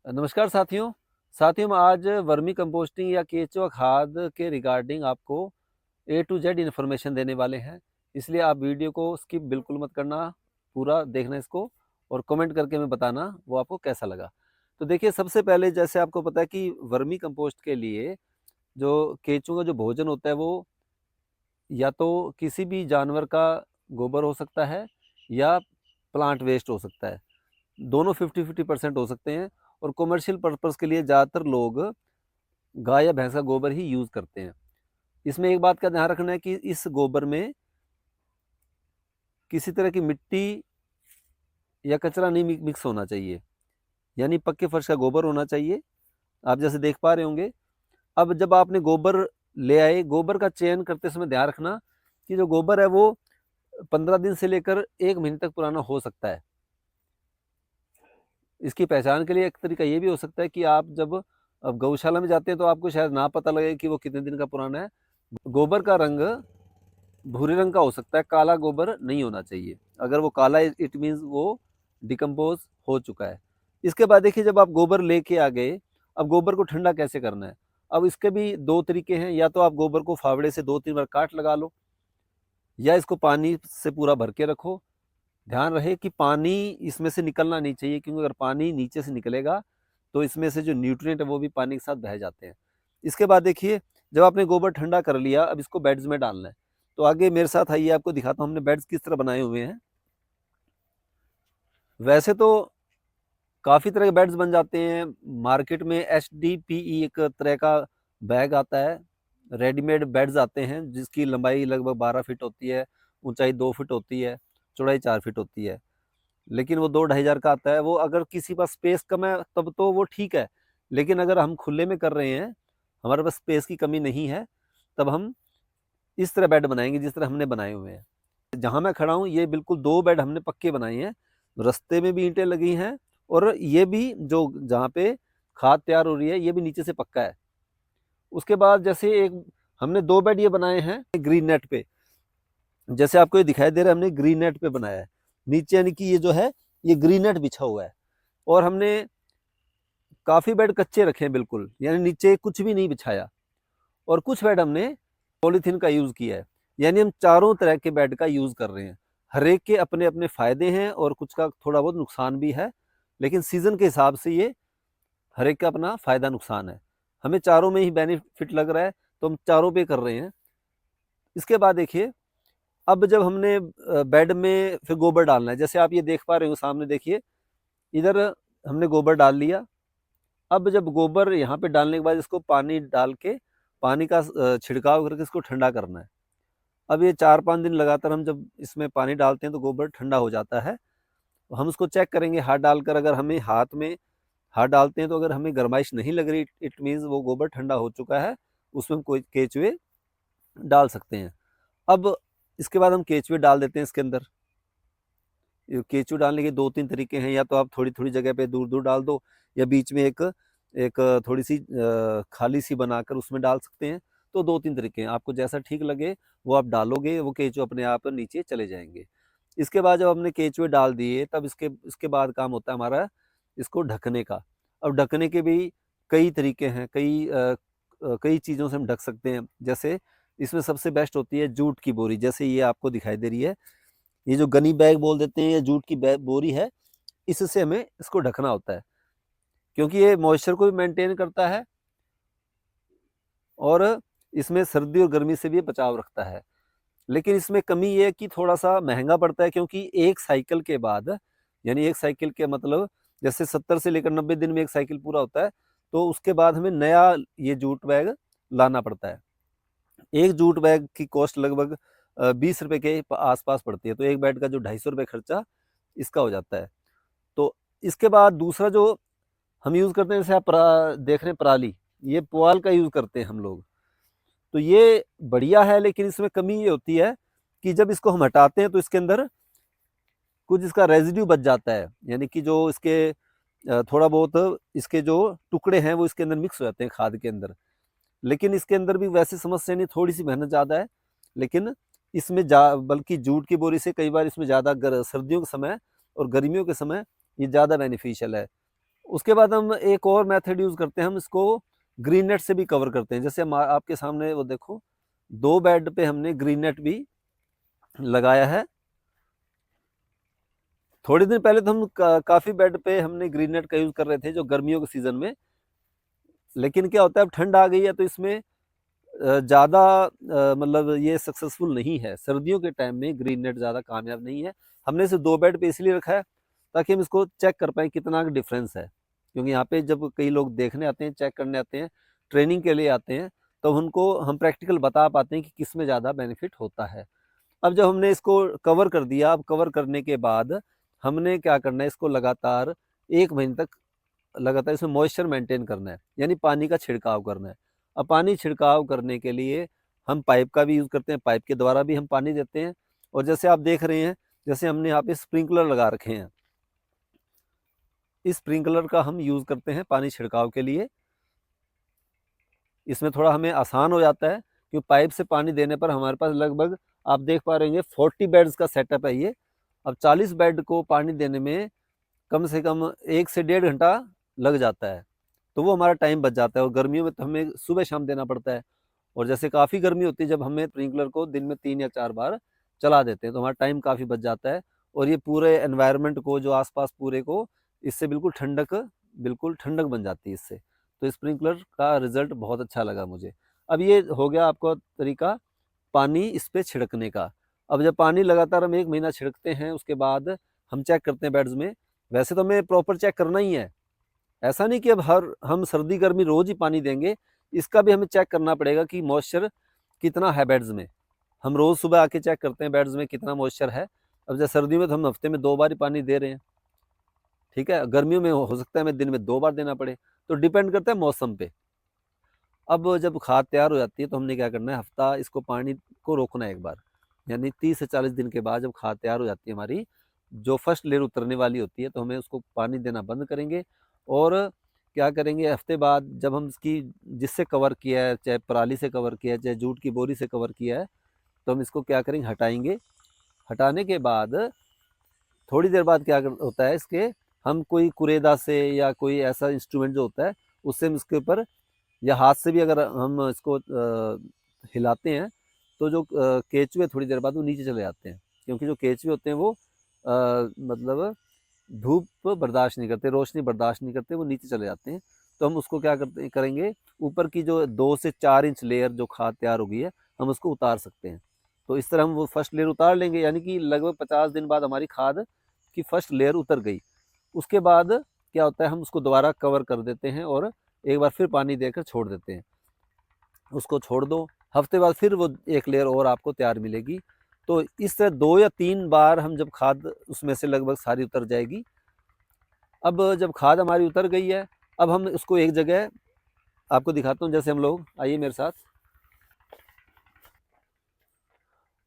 नमस्कार साथियों मैं आज वर्मी कंपोस्टिंग या केचुआ खाद के रिगार्डिंग आपको ए टू जेड इन्फॉर्मेशन देने वाले हैं। इसलिए आप वीडियो को स्किप बिल्कुल मत करना, पूरा देखना इसको और कमेंट करके हमें बताना वो आपको कैसा लगा। तो देखिए, सबसे पहले जैसे आपको पता है कि वर्मी कंपोस्ट के लिए जो केचुआ का जो भोजन होता है वो या तो किसी भी जानवर का गोबर हो सकता है या प्लांट वेस्ट हो सकता है। दोनों 50-50% हो सकते हैं। और कमर्शियल पर्पस के लिए ज़्यादातर लोग गाय या भैंस का गोबर ही यूज़ करते हैं। इसमें एक बात का ध्यान रखना है कि इस गोबर में किसी तरह की मिट्टी या कचरा नहीं मिक्स होना चाहिए, यानी पक्के फर्श का गोबर होना चाहिए। आप जैसे देख पा रहे होंगे। अब जब आपने गोबर ले आए, गोबर का चयन करते समय ध्यान रखना कि जो गोबर है वो 15 दिन से लेकर 1 महीने तक पुराना हो सकता है। इसकी पहचान के लिए एक तरीका ये भी हो सकता है कि आप जब अब गौशाला में जाते हैं तो आपको शायद ना पता लगे कि वो कितने दिन का पुराना है। गोबर का रंग भूरे रंग का हो सकता है, काला गोबर नहीं होना चाहिए। अगर वो काला है इट मीन्स वो डिकम्पोज हो चुका है। इसके बाद देखिए, जब आप गोबर लेके आ गए, अब गोबर को ठंडा कैसे करना है। अब इसके भी दो तरीके हैं, या तो आप गोबर को फावड़े से 2-3 बार काट लगा लो, या इसको पानी से पूरा भर के रखो। ध्यान रहे कि पानी इसमें से निकलना नहीं चाहिए, क्योंकि अगर पानी नीचे से निकलेगा तो इसमें से जो न्यूट्रिएंट है वो भी पानी के साथ बह जाते हैं। इसके बाद देखिए, जब आपने गोबर ठंडा कर लिया, अब इसको बेड्स में डालना है। तो आगे मेरे साथ आइए, आपको दिखाता हूँ हमने बेड्स किस तरह बनाए हुए हैं। वैसे तो काफ़ी तरह के बेड्स बन जाते हैं मार्केट में। HDPE एक तरह का बैग आता है, रेडीमेड बेड्स आते हैं जिसकी लंबाई लगभग 12 फीट होती है, ऊंचाई 2 फीट होती है, चौड़ाई 4 फीट होती है। लेकिन वो 2-2,500 का आता है। वो अगर किसी पास स्पेस कम है तब तो वो ठीक है, लेकिन अगर हम खुले में कर रहे हैं, हमारे पास स्पेस की कमी नहीं है, तब हम इस तरह बेड बनाएंगे जिस तरह हमने बनाए हुए हैं। जहाँ मैं खड़ा हूँ ये बिल्कुल 2 बेड हमने पक्के बनाए हैं। रास्ते में भी ईंटें लगी हैं, और ये भी जो जहाँ पे खाद तैयार हो रही है ये भी नीचे से पक्का है। उसके बाद जैसे एक हमने 2 बेड ये बनाए हैं ग्रीन नेट पे। जैसे आपको ये दिखाई दे रहा है, हमने ग्रीन नेट पे बनाया है। नीचे यानी कि ये जो है ये ग्रीन नेट बिछा हुआ है। और हमने काफ़ी बेड कच्चे रखे हैं बिल्कुल, यानी नीचे कुछ भी नहीं बिछाया। और कुछ बेड हमने पॉलीथीन का यूज़ किया है, यानी हम चारों तरह के बेड का यूज़ कर रहे हैं। हर एक के अपने अपने फ़ायदे हैं और कुछ का थोड़ा बहुत नुकसान भी है, लेकिन सीज़न के हिसाब से ये हर एक का अपना फ़ायदा नुकसान है। हमें चारों में ही बेनिफिट लग रहा है तो हम चारों पे कर रहे हैं। इसके बाद देखिए, अब जब हमने बेड में फिर गोबर डालना है, जैसे आप ये देख पा रहे हो सामने, देखिए इधर हमने गोबर डाल लिया। अब जब गोबर यहाँ पे डालने के बाद इसको पानी डाल के, पानी का छिड़काव करके इसको ठंडा करना है। अब ये 4-5 दिन लगातार हम जब इसमें पानी डालते हैं तो गोबर ठंडा हो जाता है। हम उसको चेक करेंगे हाथ डालकर। अगर हमें हाथ डालते हैं तो अगर हमें गर्माइश नहीं लग रही, इट मीन्स वो गोबर ठंडा हो चुका है, उसमें हम कोई केचुए डाल सकते हैं। अब इसके बाद हम केचुए डाल देते हैं इसके अंदर। केचुए डालने के 2-3 तरीके हैं, या तो आप थोड़ी थोड़ी जगह पे दूर दूर डाल दो, या बीच में एक एक थोड़ी सी खाली सी बनाकर उसमें डाल सकते हैं। तो 2-3 तरीके हैं, आपको जैसा ठीक लगे वो आप डालोगे, वो केचुए अपने आप नीचे चले जाएंगे। इसके बाद जब हमने केचुए डाल दिए, तब इसके इसके बाद काम होता है हमारा इसको ढकने का। अब ढकने के भी कई तरीके हैं, कई चीज़ों से हम ढक सकते हैं। जैसे इसमें सबसे बेस्ट होती है जूट की बोरी, जैसे ये आपको दिखाई दे रही है। ये जो गनी बैग बोल देते हैं, या जूट की बोरी है, इससे हमें इसको ढकना होता है, क्योंकि ये मॉइस्चर को भी मेंटेन करता है और इसमें सर्दी और गर्मी से भी बचाव रखता है। लेकिन इसमें कमी ये है कि थोड़ा सा महंगा पड़ता है, क्योंकि एक साइकिल के बाद, यानी एक साइकिल के मतलब जैसे 70 से लेकर 90 दिन में एक साइकिल पूरा होता है, तो उसके बाद हमें नया ये जूट बैग लाना पड़ता है। एक जूट बैग की कॉस्ट लगभग 20 रुपए के आसपास पड़ती है। तो एक बैग का जो 250 रुपये खर्चा इसका हो जाता है। तो इसके बाद दूसरा जो हम यूज़ करते हैं, जैसे आप देख रहे हैं पराली, ये पुआल का यूज़ करते हैं हम लोग। तो ये बढ़िया है, लेकिन इसमें कमी ये होती है कि जब इसको हम हटाते हैं तो इसके अंदर कुछ इसका रेजिड्यू बच जाता है, यानी कि जो इसके थोड़ा बहुत इसके जो टुकड़े हैं वो इसके अंदर मिक्स हो जाते हैं खाद के अंदर। लेकिन इसके अंदर भी वैसे समस्या नहीं, थोड़ी सी मेहनत ज़्यादा है। लेकिन इसमें बल्कि जूट की बोरी से कई बार इसमें ज़्यादा सर्दियों के समय और गर्मियों के समय ये ज़्यादा बेनिफिशियल है। उसके बाद हम एक और मेथड यूज़ करते हैं, हम इसको ग्रीन नेट से भी कवर करते हैं। जैसे हम आपके सामने वो देखो, 2 बेड पे हमने ग्रीन नेट भी लगाया है। थोड़े दिन पहले तो हम काफ़ी बेड पे हमने ग्रीन नेट का यूज़ कर रहे थे जो गर्मियों के सीज़न में, लेकिन क्या होता है अब ठंड आ गई है तो इसमें ज़्यादा मतलब ये सक्सेसफुल नहीं है। सर्दियों के टाइम में ग्रीन नेट ज़्यादा कामयाब नहीं है। हमने इसे 2 बेड पे इसलिए रखा है ताकि हम इसको चेक कर पाएँ कितना डिफरेंस है। क्योंकि यहाँ पे जब कई लोग देखने आते हैं, चेक करने आते हैं, ट्रेनिंग के लिए आते हैं, तो उनको हम प्रैक्टिकल बता पाते हैं कि किसमें ज़्यादा बेनिफिट होता है। अब जब हमने इसको कवर कर दिया, अब कवर करने के बाद हमने क्या करना है, इसको लगातार 1 महीने तक लगातार इसमें मॉइस्चर मेंटेन करना है, यानी पानी का छिड़काव करना है। अब पानी छिड़काव करने के लिए हम पाइप का भी यूज़ करते हैं, पाइप के द्वारा भी हम पानी देते हैं। और जैसे आप देख रहे हैं, जैसे हमने यहाँ पे स्प्रिंकलर लगा रखे हैं, इस स्प्रिंकलर का हम यूज़ करते हैं पानी छिड़काव के लिए। इसमें थोड़ा हमें आसान हो जाता है क्योंकि पाइप से पानी देने पर हमारे पास लगभग आप देख पा रहे होंगे 40 बेड्स का सेटअप है ये। अब 40 बेड को पानी देने में कम से कम 1 से 1.5 घंटा लग जाता है, तो वो हमारा टाइम बच जाता है। और गर्मियों में तो हमें सुबह शाम देना पड़ता है, और जैसे काफ़ी गर्मी होती है जब हमें स्प्रिंकलर को दिन में 3 या 4 बार चला देते हैं तो हमारा टाइम काफ़ी बच जाता है। और ये पूरे एनवायरनमेंट को, जो आसपास पूरे को, इससे बिल्कुल ठंडक बन जाती है इससे। तो स्प्रिंकलर का रिजल्ट बहुत अच्छा लगा मुझे। अब ये हो गया आपका तरीका पानी इस पे छिड़कने का। अब जब पानी लगातार हम 1 महीना छिड़कते हैं, उसके बाद हम चेक करते हैं बेड्स में। वैसे तो हमें प्रॉपर चेक करना ही है, ऐसा नहीं कि अब हम सर्दी गर्मी रोज ही पानी देंगे, इसका भी हमें चेक करना पड़ेगा कि मॉइस्चर कितना है बेड्स में। हम रोज सुबह आके चेक करते हैं बेड्स में कितना मॉइस्चर है। अब जैसे सर्दी में तो हम हफ्ते में 2 बार ही पानी दे रहे हैं, ठीक है। गर्मियों में हो सकता है हमें दिन में 2 बार देना पड़े, तो डिपेंड करता है मौसम पे। अब जब खाद तैयार हो जाती है तो हमने क्या करना है, हफ्ता इसको पानी को रोकना है एक बार, यानी 30 से 40 दिन के बाद जब खाद तैयार हो जाती है हमारी, जो फर्स्ट लेयर उतरने वाली होती है, तो हमें उसको पानी देना बंद करेंगे। और क्या करेंगे, हफ्ते बाद जब हम इसकी जिससे कवर किया है, चाहे पराली से कवर किया है, चाहे जूट की बोरी से कवर किया है, तो हम इसको क्या करेंगे, हटाएंगे। हटाने के बाद थोड़ी देर बाद क्या होता है, इसके हम कोई कुरेदा से या कोई ऐसा इंस्ट्रूमेंट जो होता है उससे हम इसके ऊपर, या हाथ से भी अगर हम इसको हिलाते हैं, तो जो केचुए थोड़ी देर बाद वो नीचे चले जाते हैं। क्योंकि जो केचुए होते हैं वो मतलब धूप बर्दाश्त नहीं करते, रोशनी बर्दाश्त नहीं करते, वो नीचे चले जाते हैं। तो हम उसको क्या करेंगे, ऊपर की जो 2 से 4 इंच लेयर जो खाद तैयार हो गई है, हम उसको उतार सकते हैं। तो इस तरह हम वो फर्स्ट लेयर उतार लेंगे, यानी कि लगभग 50 दिन बाद हमारी खाद की फर्स्ट लेयर उतर गई। उसके बाद क्या होता है, हम उसको दोबारा कवर कर देते हैं और एक बार फिर पानी देकर छोड़ देते हैं। उसको छोड़ दो, हफ्ते बाद फिर वो एक लेयर और आपको तैयार मिलेगी। तो इस तरह 2 या 3 बार हम जब खाद उसमें से लगभग सारी उतर जाएगी। अब जब खाद हमारी उतर गई है, अब हम उसको एक जगह आपको दिखाता हूँ। जैसे हम लोग, आइए मेरे साथ।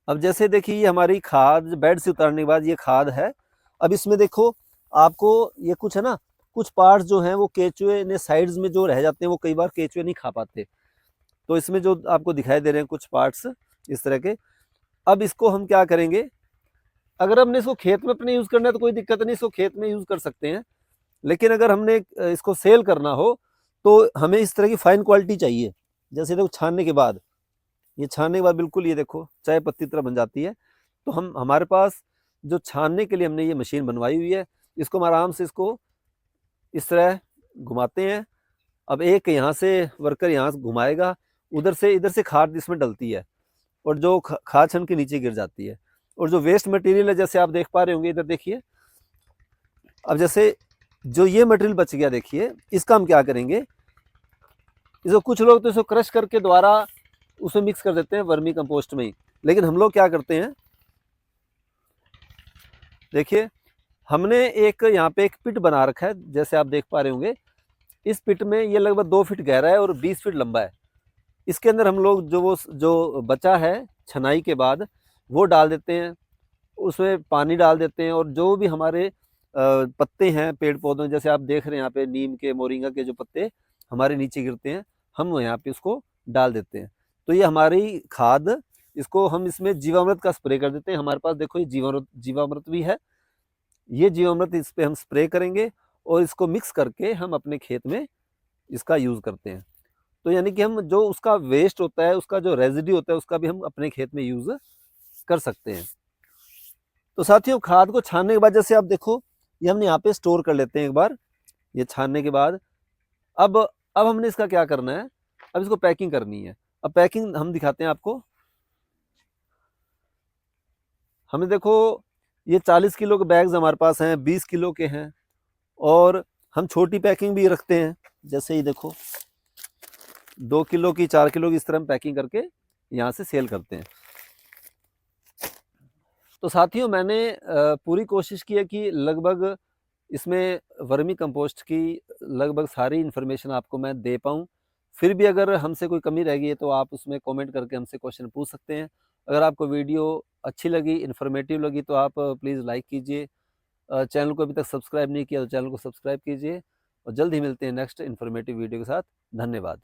अब जैसे देखिए, ये हमारी खाद बेड से उतारने के बाद ये खाद है। अब इसमें देखो, आपको ये कुछ है ना, कुछ पार्ट्स जो हैं वो केचुए ने साइड्स में जो रह जाते हैं, वो कई बार केचुए नहीं खा पाते। तो इसमें जो आपको दिखाई दे रहे हैं कुछ पार्ट्स इस तरह के, अब इसको हम क्या करेंगे, अगर हमने इसको खेत में अपने यूज़ करना है तो कोई दिक्कत नहीं, इसको खेत में यूज़ कर सकते हैं। लेकिन अगर हमने इसको सेल करना हो तो हमें इस तरह की फाइन क्वालिटी चाहिए। जैसे देखो, छानने के बाद, ये छानने के बाद बिल्कुल ये देखो चाय पत्ती तरह बन जाती है। तो हमारे पास जो छानने के लिए हमने ये मशीन बनवाई हुई है, इसको हम आराम से इसको इस तरह घुमाते हैं। अब एक यहाँ से वर्कर यहाँ से घुमाएगा, इधर से खाद इसमें डलती है और जो खाद छन के नीचे गिर जाती है। और जो वेस्ट मटेरियल है, जैसे आप देख पा रहे होंगे, इधर देखिए। अब जैसे जो ये मटेरियल बच गया, देखिए इसका हम क्या करेंगे, इसको कुछ लोग तो इसको क्रश करके दोबारा उसमें मिक्स कर देते हैं वर्मी कंपोस्ट में ही। लेकिन हम लोग क्या करते हैं, देखिए हमने एक यहाँ पे एक पिट बना रखा है, जैसे आप देख पा रहे होंगे। इस पिट में ये लगभग 2 फीट गहरा है और 20 फीट लंबा है। इसके अंदर हम लोग जो बचा है छनाई के बाद, वो डाल देते हैं, उसमें पानी डाल देते हैं। और जो भी हमारे पत्ते हैं पेड़ पौधों, जैसे आप देख रहे हैं यहाँ पे नीम के, मोरिंगा के जो पत्ते हमारे नीचे गिरते हैं, हम यहाँ पे उसको डाल देते हैं। तो ये हमारी खाद, इसको हम इसमें जीवामृत का स्प्रे कर देते हैं। हमारे पास देखो ये जीवामृत भी है, ये जीवामृत इस पे हम स्प्रे करेंगे। और इसको मिक्स करके हम अपने खेत में इसका यूज़ करते हैं। तो यानी कि हम जो उसका वेस्ट होता है, उसका जो रेज़िड्यू होता है, उसका भी हम अपने खेत में यूज़ कर सकते हैं। तो साथियों, खाद को छानने के बाद जैसे आप देखो, ये हमने यहाँ पे स्टोर कर लेते हैं एक बार, ये छानने के बाद। अब हमने इसका क्या करना है, अब इसको पैकिंग करनी है। अब पैकिंग हम दिखाते हैं आपको। हमें देखो, ये 40 किलो के बैग्स हमारे पास हैं, 20 किलो के हैं, और हम छोटी पैकिंग भी रखते हैं। जैसे ही देखो, 2 किलो की, 4 किलो की, इस तरह हम पैकिंग करके यहाँ से सेल करते हैं। तो साथियों, मैंने पूरी कोशिश की है कि लगभग इसमें वर्मी कंपोस्ट की लगभग सारी इन्फॉर्मेशन आपको मैं दे पाऊँ। फिर भी अगर हमसे कोई कमी रह गई है तो आप उसमें कमेंट करके हमसे क्वेश्चन पूछ सकते हैं। अगर आपको वीडियो अच्छी लगी, इन्फॉर्मेटिव लगी, तो आप प्लीज़ लाइक कीजिए। चैनल को अभी तक सब्सक्राइब नहीं किया तो चैनल को सब्सक्राइब कीजिए, और जल्द ही मिलते हैं नेक्स्ट इन्फॉर्मेटिव वीडियो के साथ। धन्यवाद।